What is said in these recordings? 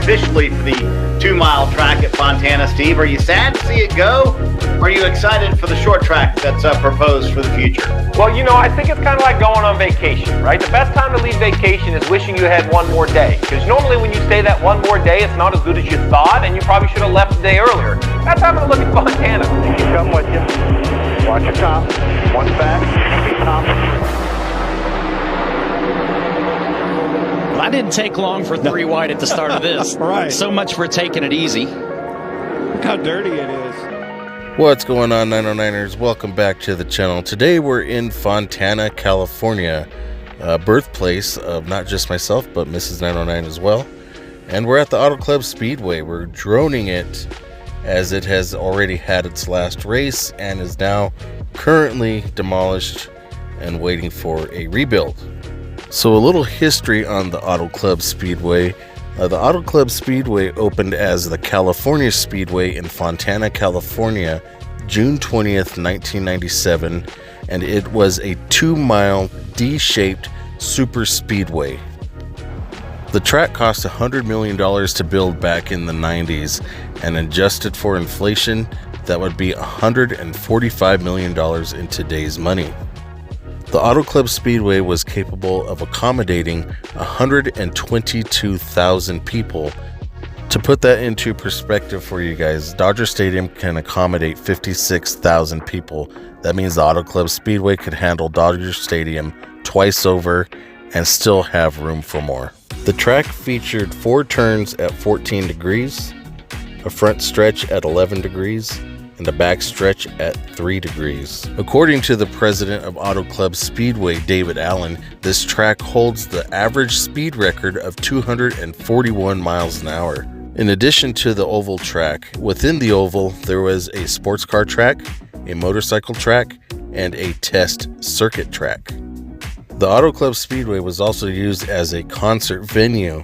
officially for the 2-mile track at Fontana. Steve, are you sad to see it go? Or are you excited for the short track that's proposed for the future? Well, you know, I think it's kind of like going on vacation, right? The best time to leave vacation is wishing you had one more day. Because normally when you stay that one more day, it's not as good as you thought, and you probably should have left a day earlier. That's how I'm going to look at Fontana. Keep coming with you. Watch your top. One back. Keep top. Well, that didn't take long for 3 wide at the start of this. Right. So much for taking it easy. Look how dirty it is. What's going on, 909ers? Welcome back to the channel. Today we're in Fontana, California, birthplace of not just myself, but Mrs. 909 as well. And we're at the Auto Club Speedway. We're droning it as it has already had its last race and is now currently demolished and waiting for a rebuild. So a little history on the Auto Club Speedway. The Auto Club Speedway opened as the California Speedway in Fontana, California, June 20th, 1997, and it was a 2-mile D-shaped super speedway. The track cost $100 million to build back in the 90s, and adjusted for inflation, that would be $145 million in today's money. The Auto Club Speedway was capable of accommodating 122,000 people. To put that into perspective for you guys, Dodger Stadium can accommodate 56,000 people. That means the Auto Club Speedway could handle Dodger Stadium twice over and still have room for more. The track featured 4 turns at 14 degrees, a front stretch at 11 degrees, and a back stretch at 3 degrees. According to the president of Auto Club Speedway, David Allen, this track holds the average speed record of 241 miles an hour. In addition to the oval track, within the oval there was a sports car track, a motorcycle track, and a test circuit track. The Auto Club Speedway was also used as a concert venue.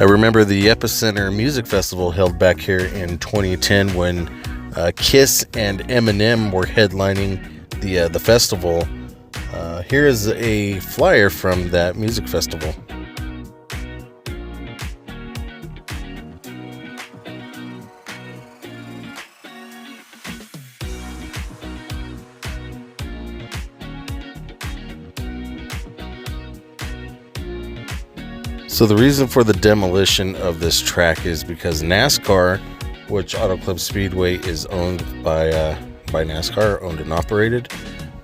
I remember the Epicenter Music Festival held back here in 2010 when Kiss and Eminem were headlining the festival. Here is a flyer from that music festival. So the reason for the demolition of this track is because NASCAR, which Auto Club Speedway is owned by NASCAR, owned and operated,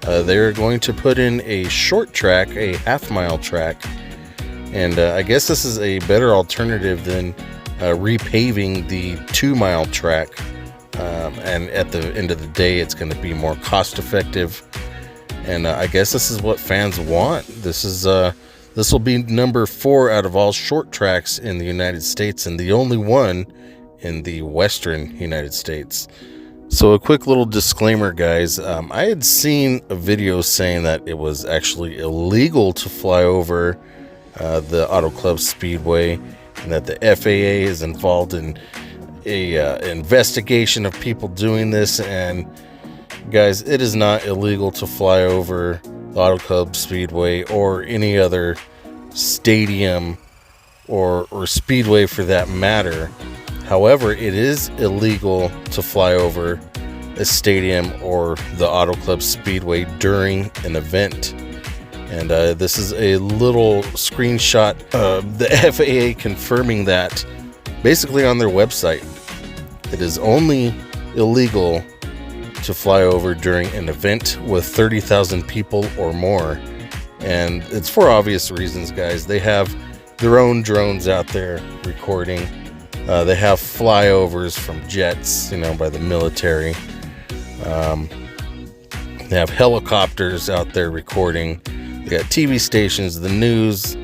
they're going to put in a short track, a half-mile track, and I guess this is a better alternative than repaving the 2-mile track, and at the end of the day it's going to be more cost-effective, and I guess this is what fans want. This will be number 4 out of all short tracks in the United States, and the only one in the western United States. So a quick little disclaimer, guys. I had seen a video saying that it was actually illegal to fly over the Auto Club Speedway, and that the FAA is involved in a investigation of people doing this. And guys, it is not illegal to fly over the Auto Club Speedway or any other stadium or speedway for that matter. However, it is illegal to fly over a stadium or the Auto Club Speedway during an event. And this is a little screenshot of the FAA confirming that basically on their website. It is only illegal to fly over during an event with 30,000 people or more. And it's for obvious reasons, guys. They have their own drones out there recording. They have flyovers from jets, by the military. They have helicopters out there recording. They got TV stations, the news.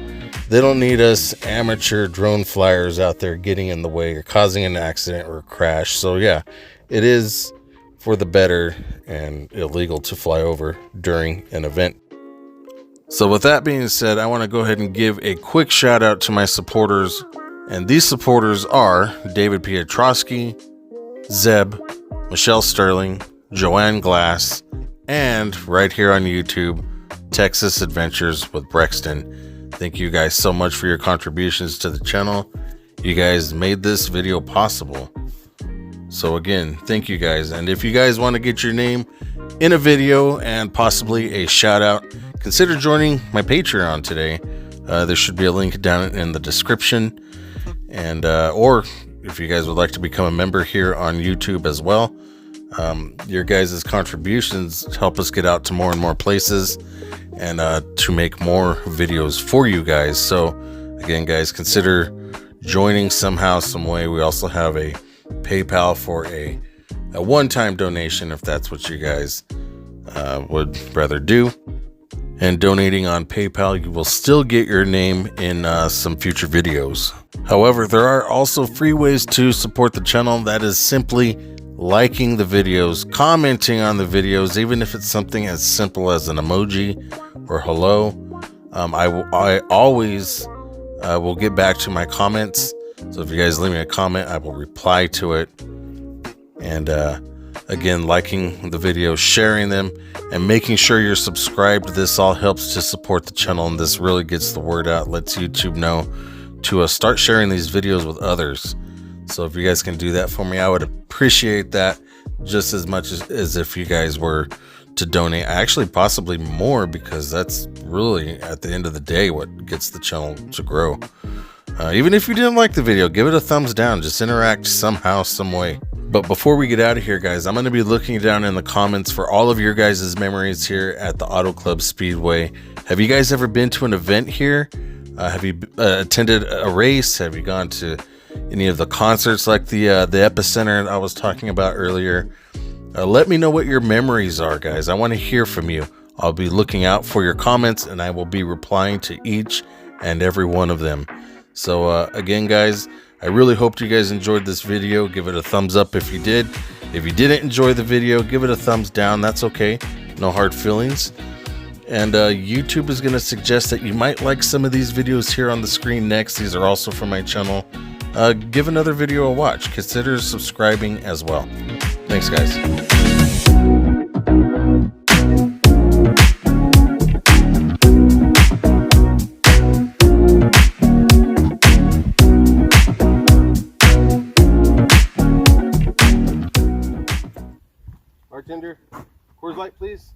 They don't need us amateur drone flyers out there getting in the way or causing an accident or a crash. So yeah, it is for the better and illegal to fly over during an event. So with that being said, I want to go ahead and give a quick shout out to my supporters. And these supporters are David Pietrowski, Zeb, Michelle Sterling, Joanne Glass, and right here on YouTube, Texas Adventures with Brexton. Thank you guys so much for your contributions to the channel. You guys made this video possible. So again, thank you guys. And if you guys want to get your name in a video and possibly a shout out, consider joining my Patreon today. There should be a link down in the description. And or if you guys would like to become a member here on YouTube as well, your guys' contributions help us get out to more and more places and to make more videos for you guys. So again, guys, consider joining somehow, some way. We also have a PayPal for a one-time donation if that's what you guys would rather do. And donating on PayPal, you will still get your name in some future videos. However, there are also free ways to support the channel. That is simply liking the videos, commenting on the videos, even if it's something as simple as an emoji or hello. I always will get back to my comments. So if you guys leave me a comment, I will reply to it. And again, liking the videos, sharing them, and making sure you're subscribed. This all helps to support the channel, and this really gets the word out, lets YouTube know to start sharing these videos with others. So if you guys can do that for me, I would appreciate that just as much as if you guys were to donate. Actually, possibly more, because that's really, at the end of the day, what gets the channel to grow. Even if you didn't like the video, give it a thumbs down. Just interact somehow, some way. But before we get out of here, guys, I'm going to be looking down in the comments for all of your guys' memories here at the Auto Club Speedway. Have you guys ever been to an event here? Have you attended a race? Have you gone to any of the concerts like the Epicenter I was talking about earlier? Let me know what your memories are, guys. I want to hear from you. I'll be looking out for your comments, and I will be replying to each and every one of them. So again, guys, I really hope you guys enjoyed this video. Give it a thumbs up if you did. If you didn't enjoy the video, give it a thumbs down. That's okay. No hard feelings. And YouTube is going to suggest that you might like some of these videos here on the screen next. These are also from my channel. Give another video a watch. Consider subscribing as well. Thanks, guys. Bartender, Coors Light, please.